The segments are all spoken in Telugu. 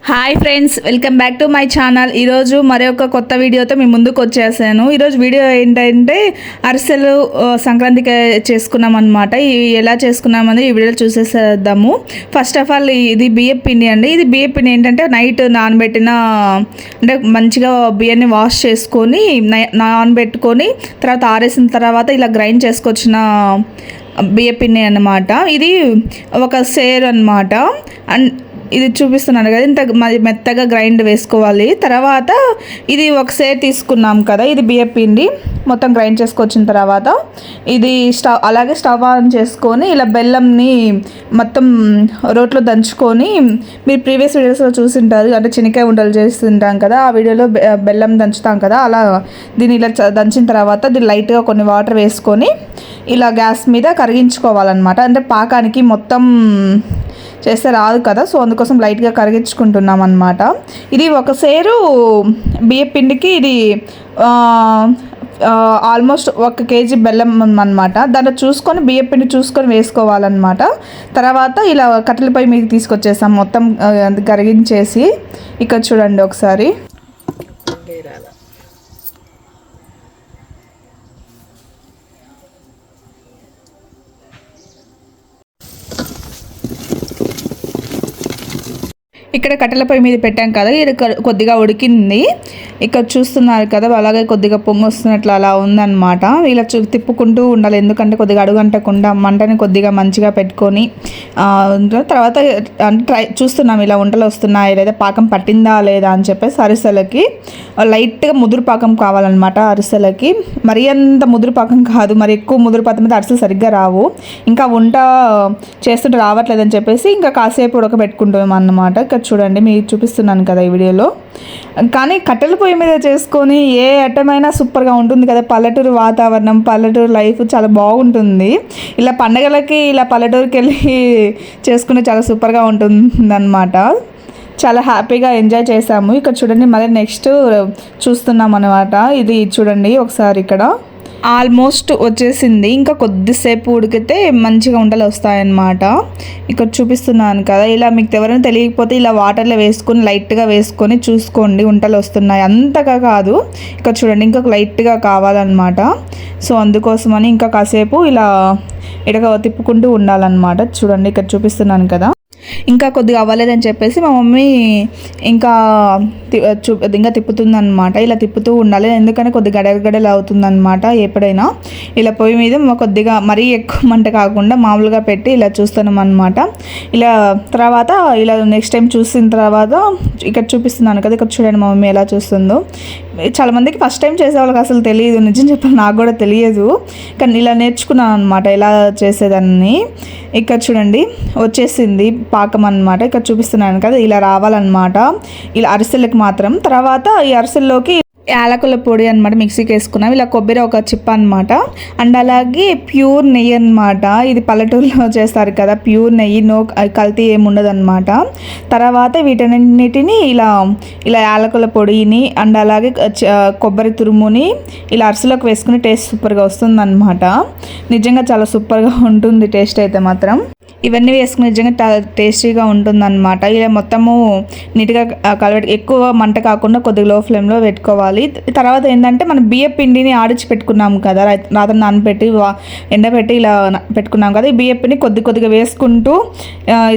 Hi friends, welcome back to my channel. ఈరోజు మరొక కొత్త వీడియోతో మీ ముందుకు వచ్చేసాను. ఈరోజు వీడియో ఏంటంటే అరిసెలు సంక్రాంతికి చేసుకున్నాం అనమాట. ఎలా చేసుకున్నామని ఈ వీడియోలో చూసేసేద్దాము. ఫస్ట్ ఆఫ్ ఆల్ ఇది బియ్యం పిండి అండి. ఇది బియ్యం పిండి ఏంటంటే నైట్ నానబెట్టిన, అంటే మంచిగా బియ్యాన్ని వాష్ చేసుకొని నానబెట్టుకొని తర్వాత ఆరేసిన తర్వాత ఇలా గ్రైండ్ చేసుకొచ్చిన బియ్యం పిండి అన్నమాట. ఇది ఒక సేర్ అనమాట. అండ్ ఇది చూపిస్తున్నాను కదా, ఇంత మెత్తగా గ్రైండ్ వేసుకోవాలి. తర్వాత ఇది ఒక సేర్ తీసుకున్నాం కదా, ఇది బియ్యం పిండి మొత్తం గ్రైండ్ చేసుకొచ్చిన తర్వాత ఇది స్టవ్ ఆన్ చేసుకొని ఇలా బెల్లంని మొత్తం రోట్లో దంచుకొని, మీరు ప్రీవియస్ వీడియోస్లో చూసింటారు, అంటే చినికాయ ఉండలు చేస్తుంటాం కదా, ఆ వీడియోలో బెల్లం దంచుతాం కదా, అలా దీన్ని ఇలా దంచిన తర్వాత దీన్ని లైట్గా కొన్ని వాటర్ వేసుకొని ఇలా గ్యాస్ మీద కరిగించుకోవాలన్నమాట. అంటే పాకానికి మొత్తం చేస్తే రాదు కదా, సో అందుకోసం లైట్గా కరిగించుకుంటున్నాం అనమాట. ఇది ఒక సేరు బియ్యం పిండికి ఇది ఆల్మోస్ట్ 1 కేజీ బెల్లం అనమాట. దాంట్లో చూసుకొని బియ్యం పిండి చూసుకొని వేసుకోవాలన్నమాట. తర్వాత ఇలా కట్టెలపై మీకు తీసుకొచ్చేసాం మొత్తం కరిగించేసి. ఇక్కడ చూడండి ఒకసారి. ఇక్కడ కట్టెల పొయ్యి మీద పెట్టాం కదా, ఇది కొద్దిగా ఉడికింది. ఇక్కడ చూస్తున్నారు కదా, అలాగే కొద్దిగా పొంగు వస్తున్నట్లు అలా ఉందన్నమాట. ఇలా తిప్పుకుంటూ ఉండాలి, ఎందుకంటే కొద్దిగా అడుగంటకుండా మంటని కొద్దిగా మంచిగా పెట్టుకొని తర్వాత చూస్తున్నాం ఇలా వంటలు వస్తున్నాయి లేదా పాకం పట్టిందా లేదా అని చెప్పేసి. అరిసెలకి లైట్గా ముదురు పాకం కావాలన్నమాట. అరిసెలకి మరీ అంత ముదురు పాకం కాదు, మరి ఎక్కువ ముదురు పాకం మీద అరిసెలు సరిగ్గా రావు. ఇంకా వంట చేస్తుంటే రావట్లేదని చెప్పేసి ఇంకా కాసేపు ఉడకబెట్టుకుంటాం అన్నమాట. ఇక్కడ చూడండి, మీకు చూపిస్తున్నాను కదా ఈ వీడియోలో. కానీ కట్టెల పొయ్యి మీద చేసుకొని ఏ ఐటమైనా సూపర్గా ఉంటుంది కదా. పల్లెటూరు వాతావరణం, పల్లెటూరు లైఫ్ చాలా బాగుంటుంది. ఇలా పండగలకి ఇలా పల్లెటూరుకి వెళ్ళి చేసుకుంటే చాలా సూపర్గా ఉంటుందన్నమాట. చాలా హ్యాపీగా ఎంజాయ్ చేసాము. ఇక్కడ చూడండి, మళ్ళీ నెక్స్ట్ చూస్తున్నాం అన్నమాట. ఇది చూడండి ఒకసారి, ఇక్కడ ఆల్మోస్ట్ వచ్చేసింది. ఇంకా కొద్దిసేపు ఉడికితే మంచిగా ఉండలు వస్తాయన్నమాట. ఇక్కడ చూపిస్తున్నాను కదా, ఇలా మీకు ఎవరైనా తెలియకపోతే ఇలా వాటర్లో వేసుకొని లైట్గా వేసుకొని చూసుకోండి, ఉంటలు వస్తున్నాయి. అంతగా కాదు, ఇక్కడ చూడండి ఇంకొక లైట్గా కావాలన్నమాట. సో అందుకోసమని ఇంకా కాసేపు ఇలా తిప్పుకుంటూ ఉండాలన్నమాట. చూడండి ఇక్కడ చూపిస్తున్నాను కదా. ఇంకా కొద్దిగా అవ్వలేదని చెప్పేసి మా మమ్మీ ఇంకా తిప్పుతుందన్నమాట. ఇలా తిప్పుతూ ఉండాలి, ఎందుకంటే కొద్దిగా గడగడలు అవుతుందన్నమాట. ఎప్పుడైనా ఇలా పొయ్యి మీద కొద్దిగా మరీ ఎక్కువ మంట కాకుండా మామూలుగా పెట్టి ఇలా చూస్తున్నాం అన్నమాట. ఇలా తర్వాత ఇలా నెక్స్ట్ టైం చూసిన తర్వాత ఇక్కడ చూపిస్తున్నాను కదా, ఇక్కడ చూడండి మా మమ్మీ ఎలా చూస్తుందో. చాలామందికి ఫస్ట్ టైం చేసే వాళ్ళకి అసలు తెలియదు, నిజం చెప్పాలి నాకు కూడా తెలియదు, కానీ ఇలా నేర్చుకున్నాను అనమాట ఎలా చేసేదాన్ని. ఇక్కడ చూడండి వచ్చేసింది పాకం అన్నమాట. ఇక్కడ చూపిస్తున్నాను కదా, ఇలా రావాలన్నమాట ఇలా అరిసెలకు మాత్రం. తర్వాత ఈ అరిసెల్లోకి యాలకుల పొడి అనమాట మిక్సీకి వేసుకున్నాం. ఇలా కొబ్బరి ఒక చిప్ప అనమాట. అండ్ అలాగే ప్యూర్ నెయ్యి అనమాట. ఇది పల్లెటూరులో చేస్తారు కదా, ప్యూర్ నెయ్యి, నో కల్తీ ఏముండదు అనమాట. తర్వాత వీటన్నిటిని ఇలా యాలకుల పొడిని అండ్ అలాగే కొబ్బరి తురుముని ఇలా అరిసెలోకి వేసుకుని టేస్ట్ సూపర్గా వస్తుంది అనమాట. నిజంగా చాలా సూపర్గా ఉంటుంది టేస్ట్ అయితే మాత్రం. ఇవన్నీ వేసుకుని నిజంగా టేస్టీగా ఉంటుందన్నమాట. ఇలా మొత్తము నీట్గా ఎక్కువ మంట కాకుండా కొద్దిగా లో ఫ్లేమ్లో పెట్టుకోవాలి. తర్వాత ఏంటంటే మనం బియ్యం పిండిని ఆడిచి పెట్టుకున్నాము కదా, రాత్రి నానబెట్టి ఎండబెట్టి ఇలా పెట్టుకున్నాం కదా, ఈ బియ్యం పిండి కొద్దిగా వేసుకుంటూ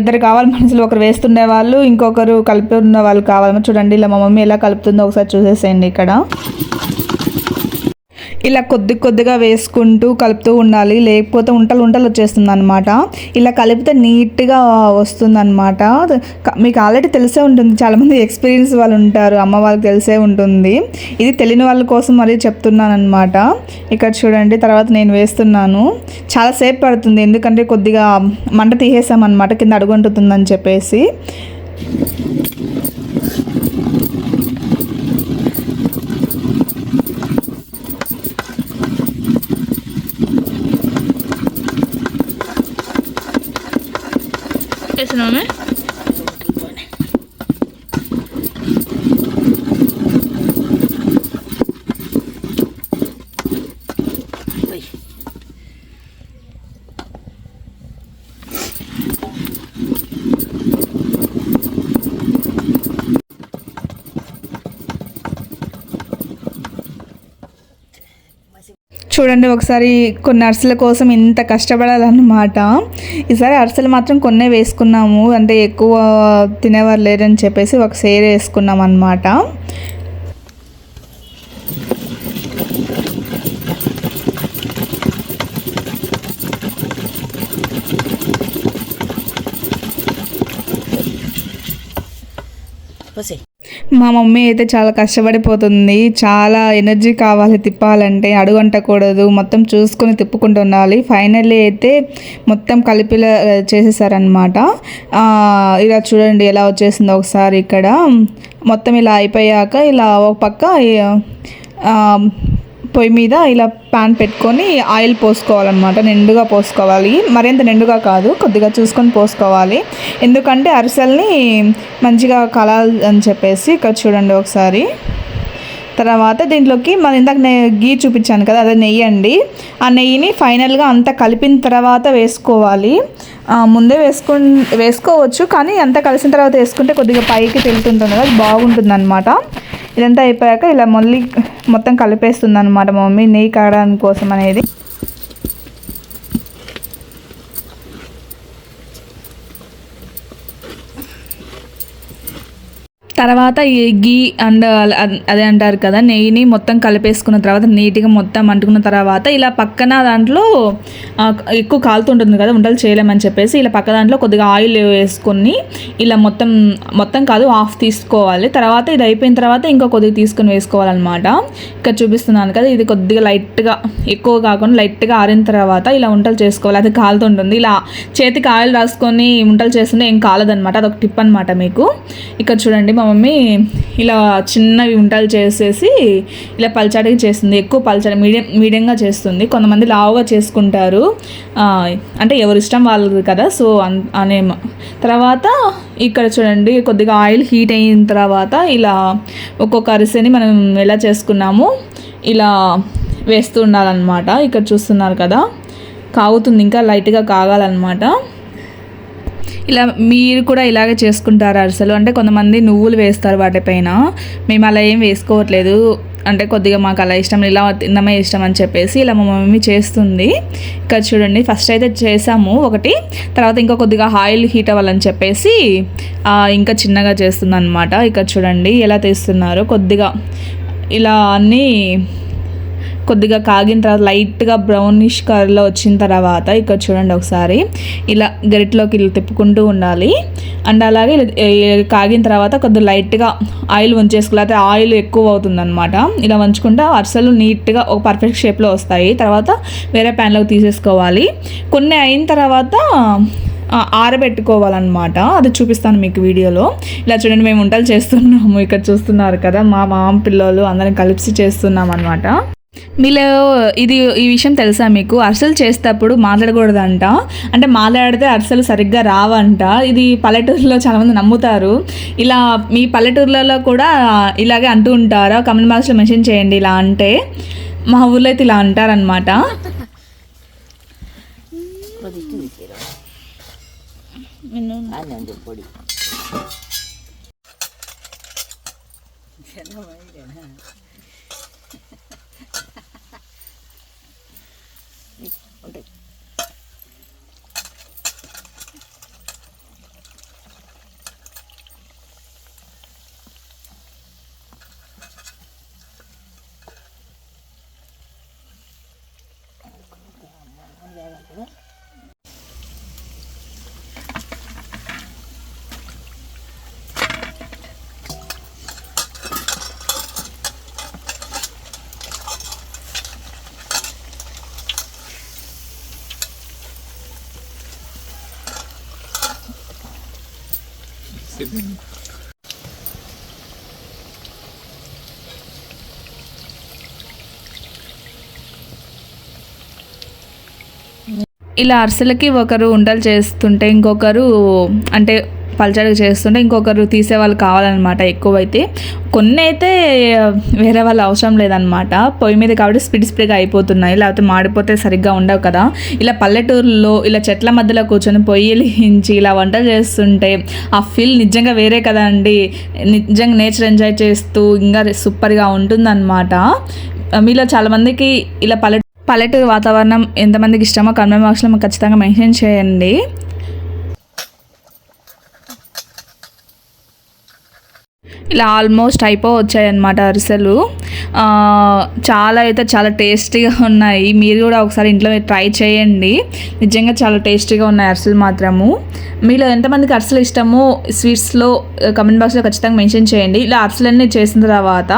ఇద్దరు కావాలి మనుషులు, ఒకరు వేస్తుండే వాళ్ళు ఇంకొకరు కలుపుతున్న వాళ్ళు కావాలి. చూడండి ఇలా మా మమ్మీ ఎలా కలుపుతుందో ఒకసారి చూసేసేయండి. ఇక్కడ ఇలా కొద్దిగా వేసుకుంటూ కలుపుతూ ఉండాలి, లేకపోతే ఉంటలు వచ్చేస్తుంది అనమాట. ఇలా కలిపితే నీట్గా వస్తుందన్నమాట. మీకు ఆల్రెడీ తెలిసే ఉంటుంది, చాలామంది ఎక్స్పీరియన్స్ వాళ్ళు ఉంటారు, అమ్మ వాళ్ళకి తెలిసే ఉంటుంది. ఇది తెలియని వాళ్ళ కోసం మరీ చెప్తున్నాను అనమాట. ఇక్కడ చూడండి, తర్వాత నేను వేస్తున్నాను. చాలాసేపు పడుతుంది, ఎందుకంటే కొద్దిగా మంట తీసేసామన్నమాట, కింద అడుగుంటుందని చెప్పేసి. వేసినామే చూడండి ఒకసారి కొన్ని అరిసెల కోసం ఇంత కష్టపడాలన్నమాట. ఈసారి అరిసెలు మాత్రం కొన్నే వేసుకున్నాము, అంటే ఎక్కువ తినేవారు లేరని చెప్పేసి ఒక సేర్ వేసుకున్నాం అన్నమాట. మా మమ్మీ అయితే చాలా కష్టపడిపోతుంది. చాలా ఎనర్జీ కావాలి తిప్పాలంటే, అడుగంటకూడదు, మొత్తం చూసుకొని తిప్పుకుంటూ ఉండాలి. ఫైనల్లీ అయితే మొత్తం కలిపిలా చేసేసారనమాట. ఇలా చూడండి ఎలా వచ్చేసిందో ఒకసారి. ఇక్కడ మొత్తం ఇలా అయిపోయాక ఇలా ఒక పక్క పొయ్యి మీద ఇలా ప్యాన్ పెట్టుకొని ఆయిల్ పోసుకోవాలన్నమాట. నిండుగా పోసుకోవాలి, మరింత నిండుగా కాదు, కొద్దిగా చూసుకొని పోసుకోవాలి. ఎందుకంటే అరిసెల్ని మంచిగా కలాలి అని చెప్పేసి. ఇక్కడ చూడండి ఒకసారి. తర్వాత దీంట్లోకి మనం ఇందాక గీ చూపించాను కదా, అదే నెయ్యి అండి. ఆ నెయ్యిని ఫైనల్గా అంతా కలిపిన తర్వాత వేసుకోవాలి. ముందే వేసుకోవచ్చు, కానీ అంతా కలిసిన తర్వాత వేసుకుంటే కొద్దిగా పైకి తెలుతుంటుంది కదా, అది బాగుంటుంది అనమాట. ఇదంతా అయిపోయాక ఇలా మళ్ళీ మొత్తం కలిపేస్తుంది అనమాట మా మమ్మీ, నెయ్యి కాగడానికి కోసం అనేది. తర్వాత ఈ గీ అండ్ అదే అంటారు కదా, నెయ్యిని మొత్తం కలిపేసుకున్న తర్వాత నీట్గా మొత్తం అంటుకున్న తర్వాత ఇలా పక్కన దాంట్లో ఎక్కువ కాలుతుంటుంది కదా, వంటలు చేయలేమని చెప్పేసి ఇలా పక్క దాంట్లో కొద్దిగా ఆయిల్ వేసుకొని ఇలా మొత్తం కాదు హాఫ్ తీసుకోవాలి. తర్వాత ఇది అయిపోయిన తర్వాత ఇంకో కొద్దిగా తీసుకొని వేసుకోవాలన్నమాట. ఇక్కడ చూపిస్తున్నాను కదా, ఇది కొద్దిగా లైట్గా, ఎక్కువ కాకుండా లైట్గా ఆరిన తర్వాత ఇలా వంటలు చేసుకోవాలి. అది కాలుతుంటుంది. ఇలా చేతికి ఆయిల్ రాసుకొని వంటలు చేస్తుంటే ఏం కాలదనమాట. అదొక టిప్ అనమాట మీకు. ఇక్కడ చూడండి మా మమ్మీ ఇలా చిన్నవి వంటలు చేసేసి ఇలా పల్చడిగా చేస్తుంది. ఎక్కువ పల్చడి మీడియంగా చేస్తుంది. కొంతమంది లావుగా చేసుకుంటారు, అంటే ఎవరి ఇష్టం వాళ్ళది కదా, సో అనే. తర్వాత ఇక్కడ చూడండి కొద్దిగా ఆయిల్ హీట్ అయిన తర్వాత ఇలా ఒక్కొక్క అరిసెని మనం ఎలా చేసుకున్నామో ఇలా వేస్తూ ఉండాలన్నమాట. ఇక్కడ చూస్తున్నారు కదా, కాగుతుంది, ఇంకా లైట్గా కాగాలన్నమాట. ఇలా మీరు కూడా ఇలాగే చేసుకుంటారు అరిసెలు? అంటే కొంతమంది నువ్వులు వేస్తారు వాటిపైన, మేము అలా ఏం వేసుకోవట్లేదు. అంటే కొద్దిగా మాకు అలా ఇష్టం, ఇలా తినడమే ఇష్టం అని చెప్పేసి ఇలా మా మమ్మీ చేస్తుంది. ఇక్కడ చూడండి ఫస్ట్ అయితే చేసాము ఒకటి, తర్వాత ఇంకా కొద్దిగా ఆయిల్ హీట్ అవ్వాలని చెప్పేసి ఇంకా చిన్నగా చేస్తుంది అనమాట. ఇక్కడ చూడండి ఎలా తీస్తున్నారో. కొద్దిగా ఇలా అన్నీ కొద్దిగా కాగిన తర్వాత లైట్గా బ్రౌనిష్ కలర్లో వచ్చిన తర్వాత ఇక్కడ చూడండి ఒకసారి ఇలా గరిటలోకి ఇలా తిప్పుకుంటూ ఉండాలి. అండ్ అలాగే కాగిన తర్వాత కొద్దిగా లైట్గా ఆయిల్ వంచేసుకోవాలి, అయితే ఆయిల్ ఎక్కువ అవుతుంది అనమాట. ఇలా వంచుకుంటే అరిసెలు నీట్గా ఒక పర్ఫెక్ట్ షేప్లో వస్తాయి. తర్వాత వేరే ప్యాన్లోకి తీసేసుకోవాలి. కొన్ని అయిన తర్వాత ఆరబెట్టుకోవాలన్నమాట. అది చూపిస్తాను మీకు వీడియోలో. ఇలా చూడండి మేము వంటలు చేస్తున్నాము. ఇక్కడ చూస్తున్నారు కదా, మా మామ పిల్లలు అందరం కలిసి చేస్తున్నాం అనమాట. మీలో ఈ విషయం తెలుసా మీకు? అరిసెలు చేసేటప్పుడు మాట్లాడకూడదంట, అంటే మాట్లాడితే అరిసెలు సరిగ్గా రావంట. ఇది పల్లెటూరులో చాలామంది నమ్ముతారు. ఇలా మీ పల్లెటూర్లలో కూడా ఇలాగే అంటూ ఉంటారా? కామెంట్ బాక్స్లో మెన్షన్ చేయండి. ఇలా అంటే మా ఊర్లో అయితే ఇలా అంటారనమాట. ఉంటాయి. ఇలా అరిసెలకి ఒకరు ఉండలు చేస్తుంటే ఇంకొకరు అంటే పల్చడిగా చేస్తుంటే ఇంకొకరు తీసేవాళ్ళు కావాలన్నమాట. ఎక్కువైతే కొన్ని అయితే వేరే వాళ్ళు అవసరం లేదనమాట. పొయ్యి మీద కాబట్టి స్పీడ్గా అయిపోతున్నాయి, లేకపోతే మాడిపోతే సరిగ్గా ఉండవు కదా. ఇలా పల్లెటూరులో ఇలా చెట్ల మధ్యలో కూర్చొని పొయ్యిలించి ఇలా వంటలు చేస్తుంటే ఆ ఫీల్ నిజంగా వేరే కదా అండి. నిజంగా నేచర్ ఎంజాయ్ చేస్తూ ఇంకా సూపర్గా ఉంటుందన్నమాట. మీలో చాలామందికి ఇలా పల్లెటూరు వాతావరణం ఎంతమందికి ఇష్టమో కామెంట్ బాక్స్లో మాకు ఖచ్చితంగా మెన్షన్ చేయండి. ఇలా ఆల్మోస్ట్ వచ్చాయన్నమాట అరిసెలు. చాలా అయితే చాలా టేస్టీగా ఉన్నాయి. మీరు కూడా ఒకసారి ఇంట్లో ట్రై చేయండి. నిజంగా చాలా టేస్టీగా ఉన్నాయి అరిసెలు మాత్రము. మీలో ఎంతమందికి అరిసెలు ఇష్టమో స్వీట్స్లో కమెంట్ బాక్స్లో ఖచ్చితంగా మెన్షన్ చేయండి. ఇలా అరిసెలన్నీ చేసిన తర్వాత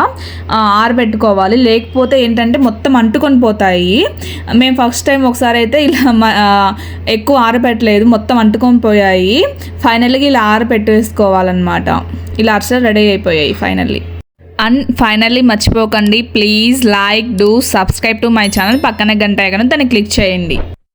ఆరబెట్టుకోవాలి, లేకపోతే ఏంటంటే మొత్తం అంటుకొని పోతాయి. మేము ఫస్ట్ టైం ఒకసారి అయితే ఇలా ఎక్కువ ఆరబెట్టలేదు, మొత్తం అంటుకొని పోయాయి. ఫైనల్గా ఇలా ఆరబెట్టేసుకోవాలన్నమాట. ఇలా అరిసెలు రెడీ అయిపోయాయి ఫైనల్లీ మర్చిపోకండి, please like, do subscribe to my channel. పక్కనే గంట ఐకాన్ దాన్ని క్లిక్ చేయండి.